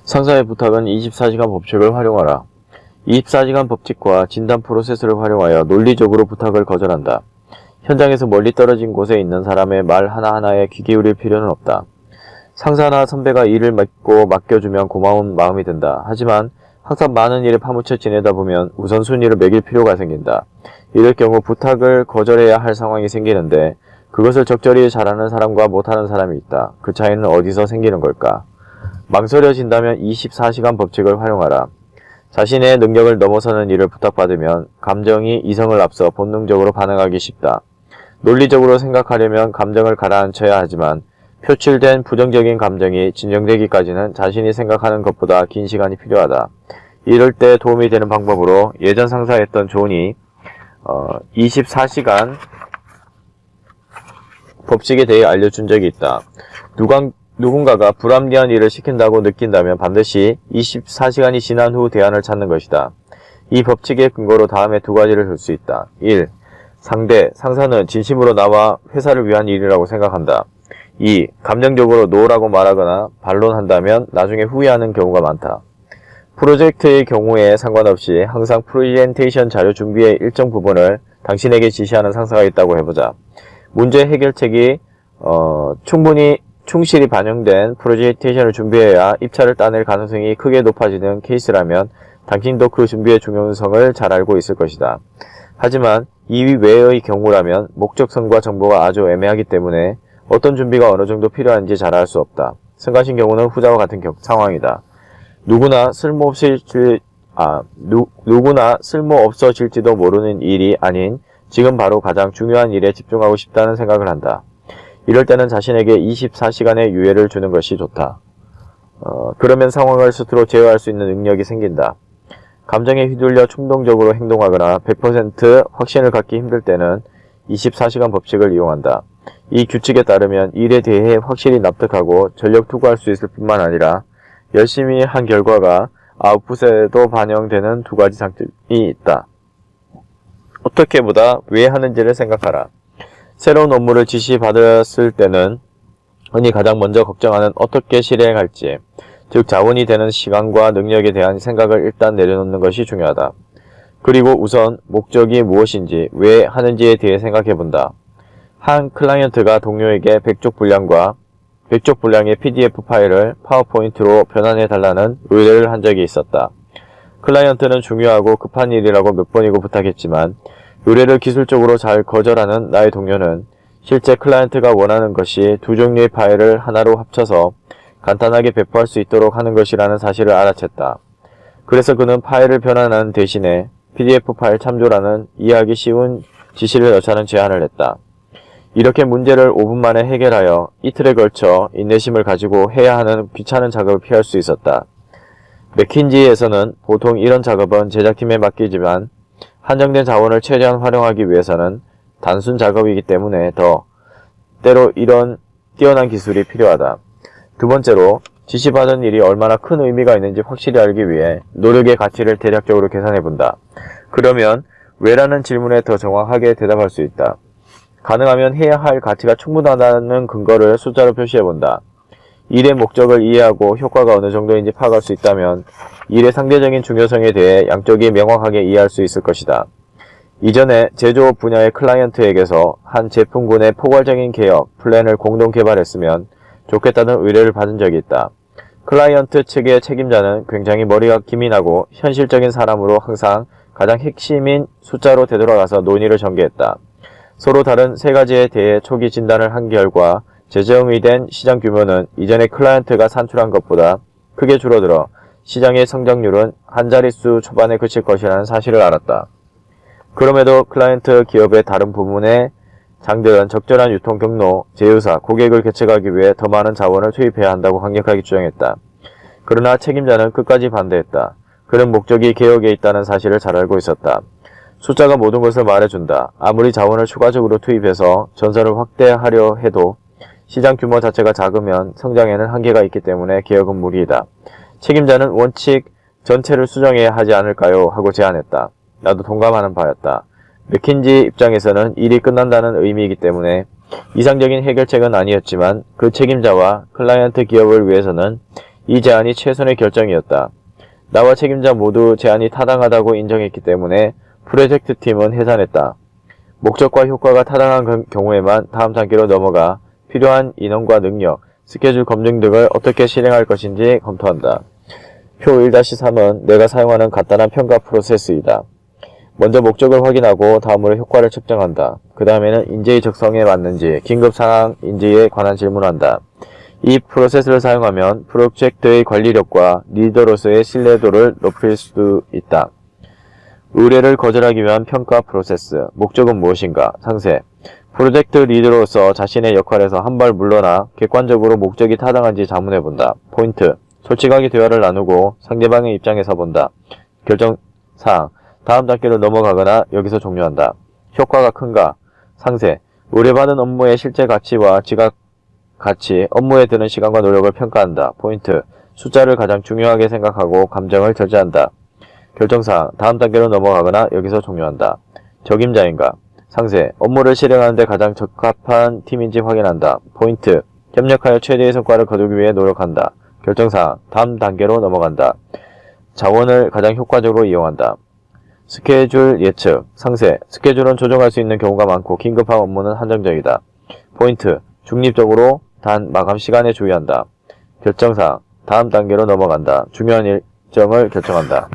상사의 부탁은 24시간 법칙을 활용하라. 24시간 법칙과 진단 프로세스를 활용하여 논리적으로 부탁을 거절한다. 현장에서 멀리 떨어진 곳에 있는 사람의 말 하나하나에 귀 기울일 필요는 없다. 상사나 선배가 일을 맡겨주면 고마운 마음이 든다. 하지만 항상 많은 일에 파묻혀 지내다 보면 우선순위를 매길 필요가 생긴다. 이럴 경우 부탁을 거절해야 할 상황이 생기는데 그것을 적절히 잘하는 사람과 못하는 사람이 있다. 그 차이는 어디서 생기는 걸까? 망설여진다면 24시간 법칙을 활용하라. 자신의 능력을 넘어서는 일을 부탁받으면 감정이 이성을 앞서 본능적으로 반응하기 쉽다. 논리적으로 생각하려면 감정을 가라앉혀야 하지만 표출된 부정적인 감정이 진정되기까지는 자신이 생각하는 것보다 긴 시간이 필요하다. 이럴 때 도움이 되는 방법으로 예전 상사였던 존이 24시간 법칙에 대해 알려준 적이 있다. 누군가가 불합리한 일을 시킨다고 느낀다면 반드시 24시간이 지난 후 대안을 찾는 것이다. 이 법칙의 근거로 다음에 두 가지를 들 수 있다. 1. 상사는 진심으로 나와 회사를 위한 일이라고 생각한다. 2. 감정적으로 노라고 말하거나 반론한다면 나중에 후회하는 경우가 많다. 프로젝트의 경우에 상관없이 항상 프레젠테이션 자료 준비의 일정 부분을 당신에게 지시하는 상사가 있다고 해보자. 문제 해결책이 충실히 반영된 프레젠테이션을 준비해야 입찰을 따낼 가능성이 크게 높아지는 케이스라면 당신도 그 준비의 중요성을 잘 알고 있을 것이다. 하지만 이외의 경우라면 목적성과 정보가 아주 애매하기 때문에 어떤 준비가 어느 정도 필요한지 잘 알 수 없다. 승가신 경우는 후자와 같은 상황이다. 누구나 쓸모없어질지도 모르는 일이 아닌 지금 바로 가장 중요한 일에 집중하고 싶다는 생각을 한다. 이럴 때는 자신에게 24시간의 유예를 주는 것이 좋다. 그러면 상황을 스스로 제어할 수 있는 능력이 생긴다. 감정에 휘둘려 충동적으로 행동하거나 100% 확신을 갖기 힘들 때는 24시간 법칙을 이용한다. 이 규칙에 따르면 일에 대해 확실히 납득하고 전력 투구할 수 있을 뿐만 아니라 열심히 한 결과가 아웃풋에도 반영되는 두 가지 장점이 있다. 어떻게 보다 왜 하는지를 생각하라. 새로운 업무를 지시받았을 때는 흔히 가장 먼저 걱정하는 어떻게 실행할지, 즉 자원이 되는 시간과 능력에 대한 생각을 일단 내려놓는 것이 중요하다. 그리고 우선 목적이 무엇인지, 왜 하는지에 대해 생각해본다. 한 클라이언트가 동료에게 100쪽 분량의 PDF 파일을 파워포인트로 변환해달라는 의뢰를 한 적이 있었다. 클라이언트는 중요하고 급한 일이라고 몇 번이고 부탁했지만 의뢰를 기술적으로 잘 거절하는 나의 동료는 실제 클라이언트가 원하는 것이 두 종류의 파일을 하나로 합쳐서 간단하게 배포할 수 있도록 하는 것이라는 사실을 알아챘다. 그래서 그는 파일을 변환하는 대신에 PDF 파일 참조라는 이해하기 쉬운 지시를 넣자는 제안을 했다. 이렇게 문제를 5분 만에 해결하여 이틀에 걸쳐 인내심을 가지고 해야 하는 귀찮은 작업을 피할 수 있었다. 맥킨지에서는 보통 이런 작업은 제작팀에 맡기지만 한정된 자원을 최대한 활용하기 위해서는 단순 작업이기 때문에 때로 이런 뛰어난 기술이 필요하다. 두 번째로, 지시받은 일이 얼마나 큰 의미가 있는지 확실히 알기 위해 노력의 가치를 대략적으로 계산해본다. 그러면 왜라는 질문에 더 정확하게 대답할 수 있다. 가능하면 해야 할 가치가 충분하다는 근거를 숫자로 표시해본다. 일의 목적을 이해하고 효과가 어느 정도인지 파악할 수 있다면 일의 상대적인 중요성에 대해 양쪽이 명확하게 이해할 수 있을 것이다. 이전에 제조업 분야의 클라이언트에게서 한 제품군의 포괄적인 개혁 플랜을 공동 개발했으면 좋겠다는 의뢰를 받은 적이 있다. 클라이언트 측의 책임자는 굉장히 머리가 기민하고 현실적인 사람으로 항상 가장 핵심인 숫자로 되돌아가서 논의를 전개했다. 서로 다른 세 가지에 대해 초기 진단을 한 결과 재정의 된 시장 규모는 이전에 클라이언트가 산출한 것보다 크게 줄어들어 시장의 성장률은 한 자릿수 초반에 그칠 것이라는 사실을 알았다. 그럼에도 클라이언트 기업의 다른 부문의 장들은 적절한 유통 경로, 제휴사, 고객을 개척하기 위해 더 많은 자원을 투입해야 한다고 강력하게 주장했다. 그러나 책임자는 끝까지 반대했다. 그는 목적이 개혁에 있다는 사실을 잘 알고 있었다. 숫자가 모든 것을 말해준다. 아무리 자원을 추가적으로 투입해서 전선을 확대하려 해도 시장 규모 자체가 작으면 성장에는 한계가 있기 때문에 개혁은 무리이다. 책임자는 원칙 전체를 수정해야 하지 않을까요? 하고 제안했다. 나도 동감하는 바였다. 맥킨지 입장에서는 일이 끝난다는 의미이기 때문에 이상적인 해결책은 아니었지만 그 책임자와 클라이언트 기업을 위해서는 이 제안이 최선의 결정이었다. 나와 책임자 모두 제안이 타당하다고 인정했기 때문에 프로젝트 팀은 해산했다. 목적과 효과가 타당한 경우에만 다음 단계로 넘어가 필요한 인원과 능력, 스케줄 검증 등을 어떻게 실행할 것인지 검토한다. 표 1-3은 내가 사용하는 간단한 평가 프로세스이다. 먼저 목적을 확인하고 다음으로 효과를 측정한다. 그 다음에는 인재의 적성에 맞는지, 긴급상황인지에 관한 질문을 한다. 이 프로세스를 사용하면 프로젝트의 관리력과 리더로서의 신뢰도를 높일 수 있다. 의뢰를 거절하기 위한 평가 프로세스. 목적은 무엇인가? 상세. 프로젝트 리더로서 자신의 역할에서 한 발 물러나 객관적으로 목적이 타당한지 자문해본다. 포인트. 솔직하게 대화를 나누고 상대방의 입장에 서본다. 결정사항. 다음 단계로 넘어가거나 여기서 종료한다. 효과가 큰가? 상세. 의뢰받은 업무의 실제 가치와 지각 가치, 업무에 드는 시간과 노력을 평가한다. 포인트. 숫자를 가장 중요하게 생각하고 감정을 절제한다. 결정사항. 다음 단계로 넘어가거나 여기서 종료한다. 적임자인가? 상세. 업무를 실행하는 데 가장 적합한 팀인지 확인한다. 포인트. 협력하여 최대의 성과를 거두기 위해 노력한다. 결정사항. 다음 단계로 넘어간다. 자원을 가장 효과적으로 이용한다. 스케줄 예측. 상세. 스케줄은 조정할 수 있는 경우가 많고 긴급한 업무는 한정적이다. 포인트. 중립적으로 단 마감 시간에 주의한다. 결정사항. 다음 단계로 넘어간다. 중요한 일정을 결정한다.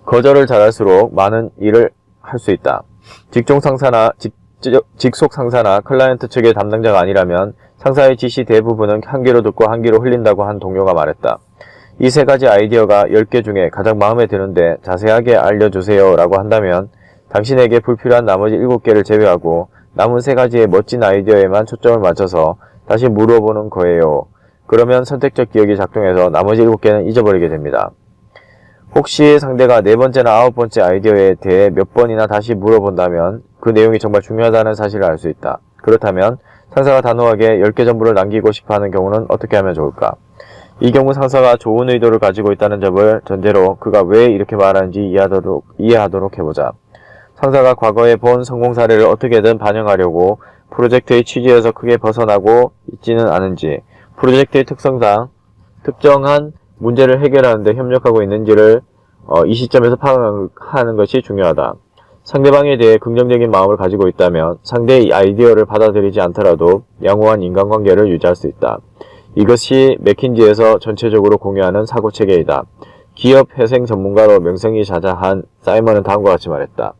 거절을 잘할수록 많은 일을 할 수 있다. 직속 상사나 클라이언트 측의 담당자가 아니라면 상사의 지시 대부분은 한 귀로 듣고 한 귀로 흘린다고 한 동료가 말했다. 이 세 가지 아이디어가 10개 중에 가장 마음에 드는데 자세하게 알려주세요 라고 한다면 당신에게 불필요한 나머지 7개를 제외하고 남은 3가지의 멋진 아이디어에만 초점을 맞춰서 다시 물어보는 거예요. 그러면 선택적 기억이 작동해서 나머지 7개는 잊어버리게 됩니다. 혹시 상대가 4번째나 9번째 아이디어에 대해 몇 번이나 다시 물어본다면 그 내용이 정말 중요하다는 사실을 알 수 있다. 그렇다면 상사가 단호하게 10개 전부를 남기고 싶어하는 경우는 어떻게 하면 좋을까? 이 경우 상사가 좋은 의도를 가지고 있다는 점을 전제로 그가 왜 이렇게 말하는지 이해하도록 해보자. 상사가 과거에 본 성공 사례를 어떻게든 반영하려고 프로젝트의 취지에서 크게 벗어나고 있지는 않은지, 프로젝트의 특성상 특정한 문제를 해결하는 데 협력하고 있는지를 이 시점에서 파악하는 것이 중요하다. 상대방에 대해 긍정적인 마음을 가지고 있다면 상대의 아이디어를 받아들이지 않더라도 양호한 인간관계를 유지할 수 있다. 이것이 맥킨지에서 전체적으로 공유하는 사고체계이다. 기업 회생 전문가로 명성이 자자한 사이먼은 다음과 같이 말했다.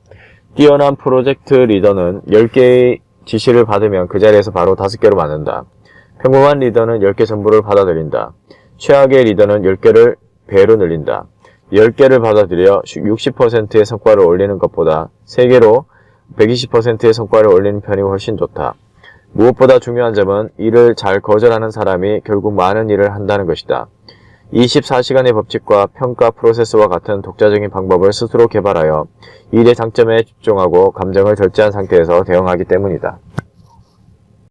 뛰어난 프로젝트 리더는 10개의 지시를 받으면 그 자리에서 바로 5개로 만든다. 평범한 리더는 10개 전부를 받아들인다. 최악의 리더는 10개를 배로 늘린다. 10개를 받아들여 60%의 성과를 올리는 것보다 3개로 120%의 성과를 올리는 편이 훨씬 좋다. 무엇보다 중요한 점은 일을 잘 거절하는 사람이 결국 많은 일을 한다는 것이다. 24시간의 법칙과 평가 프로세스와 같은 독자적인 방법을 스스로 개발하여 일의 장점에 집중하고 감정을 절제한 상태에서 대응하기 때문이다.